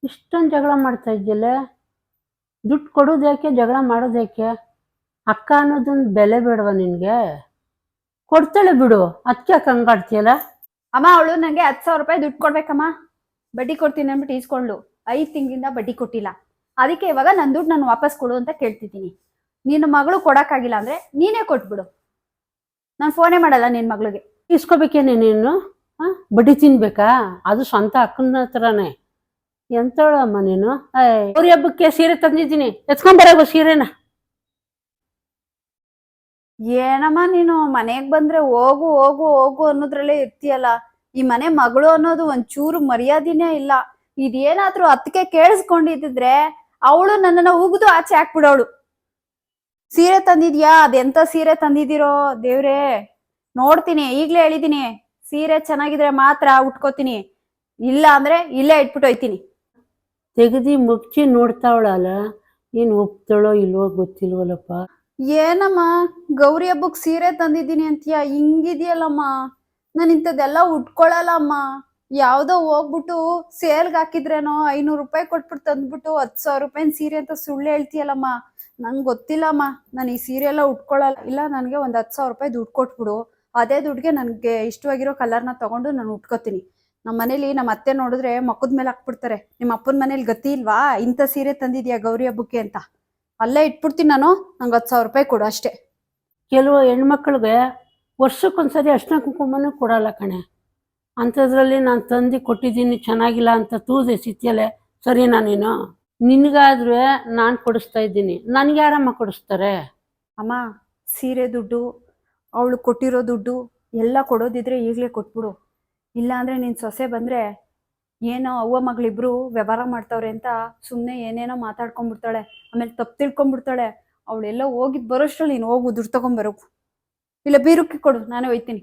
ಇಷ್ಟೊಂದು ಜಗಳ ಮಾಡ್ತಾ ಇದ್ದಿಲ್ಲ. ದುಡ್ಡು ಕೊಡೋದು ಯಾಕೆ, ಜಗಳ ಮಾಡೋದು ಯಾಕೆ? ಅಕ್ಕ ಅನ್ನೋದೊಂದು ಬೆಲೆ ಬೇಡವಾ ನಿನಗೆ? ಕೊಡ್ತಾಳೆ ಬಿಡು, ಅದಕ್ಕೆ ಯಾಕೆ ಹಂಗಾಡ್ತೀಯಲ್ಲ? ಅಮ್ಮ ಅವಳು ನಂಗೆ 10,000 ರೂಪಾಯಿ ದುಡ್ಡು ಕೊಡ್ಬೇಕಮ್ಮ. ಬಡ್ಡಿ ಕೊಡ್ತೀನಿ ಅಂದ್ಬಿಟ್ಟು ಈಸ್ಕೊಂಡ್ಲು. 5 ತಿಂಗಳಿಂದ ಬಡ್ಡಿ ಕೊಟ್ಟಿಲ್ಲ. ಅದಕ್ಕೆ ಇವಾಗ ನನ್ನ ದುಡ್ಡು ನಾನು ವಾಪಸ್ ಕೊಡು ಅಂತ ಕೇಳ್ತಿದ್ದೀನಿ. ನಿನ್ನ ಮಗಳು ಕೊಡಕ್ಕಾಗಿಲ್ಲ ಅಂದ್ರೆ ನೀನೇ ಕೊಟ್ಬಿಡು. ನಾನು ಫೋನೇ ಮಾಡಲ್ಲ ನಿನ್ನ ಮಗಳಿಗೆ. ಇಸ್ಕೋಬೇಕೇನೆ ನೀನು? ಬಡ್ಡಿ ತಿನ್ಬೇಕಾ? ಅದು ಸ್ವಂತ ಅಕ್ಕನ ಹತ್ರನೇ. ಎಂತಳಮ್ಮ ನೀನು? ಗೌರಿ ಹಬ್ಬಕ್ಕೆ ಸೀರೆ ತಂದಿದ್ದೀನಿ, ಎತ್ಕೊಂಬರಾಗೋ ಸೀರೆನ. ಏನಮ್ಮ ನೀನು ಮನೆಗ್ ಬಂದ್ರೆ ಹೋಗು ಹೋಗು ಹೋಗು ಅನ್ನೋದ್ರಲ್ಲೇ ಇರ್ತೀಯಲ್ಲ. ಈ ಮನೆ ಮಗಳು ಅನ್ನೋದು ಒಂಚೂರು ಮರ್ಯಾದಿನೇ ಇಲ್ಲ. ಇದೇನಾದ್ರೂ ಅತ್ತಿಗೆ ಕೇಳಿಸ್ಕೊಂಡಿದ್ರೆ ಅವಳು ನನ್ನನ್ನ ಉಗಿದು ಆಚೆ ಹಾಕ್ಬಿಡೋಳು. ಸೀರೆ ತಂದಿದ್ಯಾ? ಅದೆಂತ ಸೀರೆ ತಂದಿದ್ದೀರೋ ದೇವ್ರೇ, ನೋಡ್ತೀನಿ. ಈಗ್ಲೇ ಹೇಳಿದೀನಿ, ಸೀರೆ ಚೆನ್ನಾಗಿದ್ರೆ ಮಾತ್ರ ಉಟ್ಕೋತೀನಿ, ಇಲ್ಲ ಅಂದ್ರೆ ಇಲ್ಲೇ ಇಟ್ಬಿಟ್ಟು ಹೋಯ್ತೀನಿ. ತೆಗೆದಿ ಮುಚ್ಚಿ ನೋಡ್ತಾವಳಲ್ಲ, ಏನ್ ಒಪ್ತಾಳೋ ಇಲ್ವೋ ಗೊತ್ತಿಲ್ವಲ್ಲಪ್ಪ. ಏನಮ್ಮ ಗೌರಿ ಹಬ್ಬಕ್ ಸೀರೆ ತಂದಿದ್ದೀನಿ ಅಂತೀಯ? ಹಿಂಗಿದ್ಯಲ್ಲಮ್ಮ. ನಾನು ಇಂಥದ್ದೆಲ್ಲ ಉಟ್ಕೊಳಲ್ಲಮ್ಮ. ಯಾವ್ದೋ ಹೋಗ್ಬಿಟ್ಟು ಸೇಲ್ಗೆ ಹಾಕಿದ್ರೇನೋ 500 ರೂಪಾಯಿ ಕೊಟ್ಬಿಟ್ಟು ತಂದ್ಬಿಟ್ಟು 10,000 ರೂಪಾಯಿನ ಸೀರೆ ಅಂತ ಸುಳ್ಳು ಹೇಳ್ತೀಯಲ್ಲಮ್ಮ. ನಂಗೆ ಗೊತ್ತಿಲ್ಲಮ್ಮ, ನಾನು ಈ ಸೀರೆ ಎಲ್ಲ ಉಟ್ಕೊಳಲ್ಲ. ಇಲ್ಲ, ನನಗೆ ಒಂದು 10,000 ರೂಪಾಯಿ ದುಡ್ಡು ಕೊಟ್ಬಿಡು. ಅದೇ ದುಡ್ಡಿಗೆ ನನಗೆ ಇಷ್ಟವಾಗಿರೋ ಕಲರ್ನ ತಗೊಂಡು ನಾನು ಉಟ್ಕೋತೀನಿ. ನಮ್ಮ ಮನೇಲಿ ನಮ್ಮ ಅತ್ತೆ ನೋಡಿದ್ರೆ ಮಕ್ಕದ ಮೇಲೆ ಹಾಕ್ಬಿಡ್ತಾರೆ. ನಿಮ್ಮ ಅಪ್ಪನ ಮನೇಲಿ ಗತಿ ಇಲ್ವಾ, ಇಂಥ ಸೀರೆ ತಂದಿದ್ಯಾ ಗೌರಿ ಹಬ್ಬಕ್ಕೆ ಅಂತ? ಅಲ್ಲೇ ಇಟ್ಬಿಡ್ತೀನಿ ನಾನು. ನಂಗೆ 10,000 ರೂಪಾಯಿ ಕೊಡು ಅಷ್ಟೇ. ಕೆಲವು ಹೆಣ್ಮಕ್ಳಿಗೆ ವರ್ಷಕ್ಕೊಂದ್ಸರಿ ಅರ್ಶಿನ ಕುಂಕುಮನೂ ಕೊಡಲ್ಲ ಕಣೆ. ಅಂಥದ್ರಲ್ಲಿ ನಾನು ತಂದು ಕೊಟ್ಟಿದ್ದೀನಿ, ಚೆನ್ನಾಗಿಲ್ಲ ಅಂತ ತೂದೆ ಸಿತ್ತಿಯಲೆ. ಸರಿನಾ ನೀನು? ನಿನಗಾದ್ರೆ ನಾನು ಕೊಡಿಸ್ತಾ ಇದ್ದೀನಿ, ನನಗೆ ಯಾರಮ್ಮ ಕೊಡಿಸ್ತಾರೆ? ಅಮ್ಮ, ಸೀರೆ ದುಡ್ಡು, ಅವಳು ಕೊಟ್ಟಿರೋ ದುಡ್ಡು ಎಲ್ಲ ಕೊಡೋದಿದ್ರೆ ಈಗಲೇ ಕೊಟ್ಬಿಡು. ಇಲ್ಲ ಅಂದರೆ ನಿನ್ನ ಸೊಸೆ ಬಂದರೆ ಏನೋ ಅವ್ವ ಮಗಳಿಬ್ರು ವ್ಯವಹಾರ ಮಾಡ್ತಾವ್ರೆ ಅಂತ ಸುಮ್ಮನೆ ಏನೇನೋ ಮಾತಾಡ್ಕೊಂಡ್ಬಿಡ್ತಾಳೆ. ಆಮೇಲೆ ತಪ್ಪು ತಿಳ್ಕೊಂಡ್ಬಿಡ್ತಾಳೆ. ಅವಳೆಲ್ಲ ಹೋಗಿದ್ದು ಬರೋಷ್ಟ್ರಲ್ಲಿ ನೀನು ಹೋಗು ದುಡ್ಡು ತೊಗೊಂಬರೋಗು. ಇಲ್ಲ ಬೀರುಕ್ಕಿ ಕೊಡು, ನಾನೇ ಹೋಯ್ತೀನಿ.